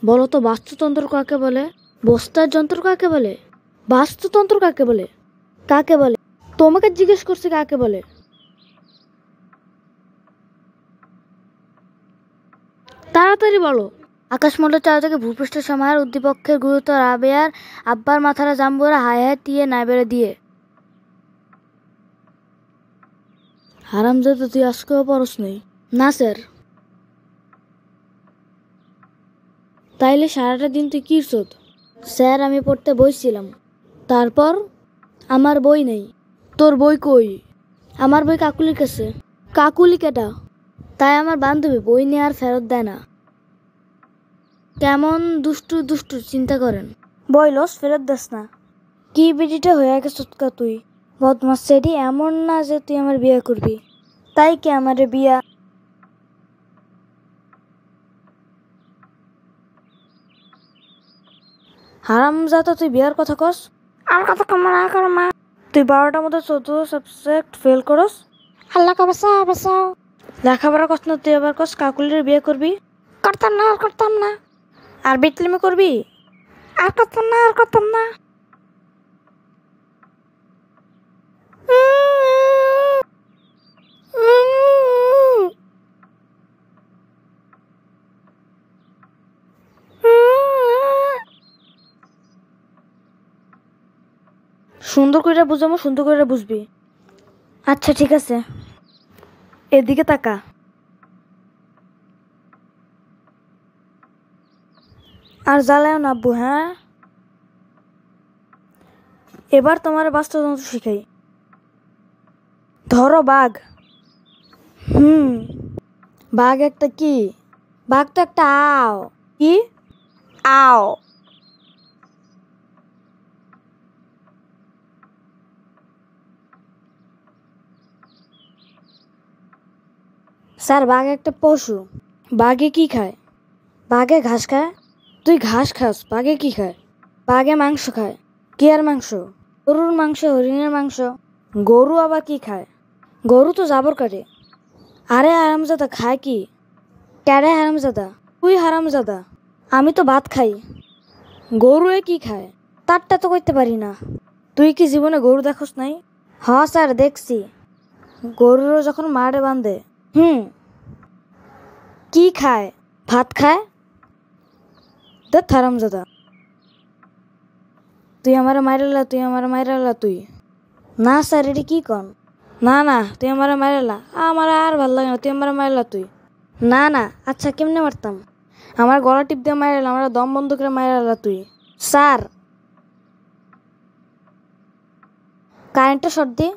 বলো তো বাস্তুতন্ত্র কাকে বলে? বস্তার যন্ত্র কাকে বলে? বাস্তুতন্ত্র কাকে বলে? কাকে বলে? তোমাকে জিজ্ঞেস করছি কাকে বলে। তাড়াতাড়ি বলো। আকাশমণ্ডলের চারদিকে ভূপৃষ্ঠ সমাহার উদ্দীপকের গুরুত্ব রাবেয়ার আব্বার মাথারা জাম্বুরা হায় হায় টিয়ে নাই বেড়ে দিয়ে। হারামজাদা তুই আজকেও পরশ নেই? না স্যার। তাইলে সারাটা দিন তুই কি করছ? স্যার আমি পড়তে বইছিলাম। তারপর? আমার বই নেই। তোর বই কই? আমার বই কাকুলির কাছে। কাকুলি কেটা? তাই আমার বান্ধবী বই নিয়ে আর ফেরত দেয় না। কেমন দুষ্টু দুষ্টু চিন্তা করেন। বই লস ফেরত দেস না। কি বিডিটা হয়ে গেছিস তুই? বদমাস সেটি এমন না যে তুই আমার বিয়ে করবি। তাই কি আমার বিয়া? হারামজাদা তুই বিয়ার কথা কস? আর কথা কম না কর মা। তুই 12টার মধ্যে 14 সাবজেক্ট ফেল করস। আল্লাহ কা বাঁচাও বাঁচাও। লেখাপড়া কস না তুই আবার কস কাকুলির বিয়ে করবি? করতাম না আর করতাম না। আর বিটলিমি করবি? আর করতাম না আর করতাম না। সুন্দর করে বুঝামো, সুন্দর করে বুঝবি। আচ্ছা ঠিক আছে, এদিকে তাকা। আর জ্বালায় না আব্বু, হ্যাঁ? এবার তোমার বাস্তুতন্ত্র শিখাই। ধরো বাঘ। বাঘ একটা কি? বাঘ তো একটা আও। কি? আও। স্যার বাঘ একটা পশু। বাঘে কি খায়? বাঘে ঘাস খায়। তুই ঘাস খাস, বাঘে কি খায়? বাঘে মাংস খায়। কি আর মাংস? গরুর মাংস, হরিণের মাংস। গরু আবার কি খায়? গরু তো জাবর কাটে। আরে হারামজাদা খায় কি? ক্যারে হারামজাদা? তুই হারামজাদা। আমি তো ভাত খাই। গরুয়ে কি খায়? তারটা তো করতে পারি না। তুই কি জীবনে গরু দেখোস নাই? হ্যাঁ স্যার দেখছি। গরুরও যখন মাঠে বাঁধে। কি খায়? ভাত খায়। দেখ হারামজাদা। তুই আমার মাইরালা, তুই আমার মাইরালা তুই। না স্যার এটা কি কন? না না তুই আমার মাইরালা, আমার আর ভাল লাগে না, তুই আমার মাইরালা তুই। না না আচ্ছা কেমনে মারতাম? আমার গলা টিপ দিয়ে মাইরালা, আমার দম বন্ধ করে মাইরালা তুই। স্যার কারেন্টটা শর্ট দি।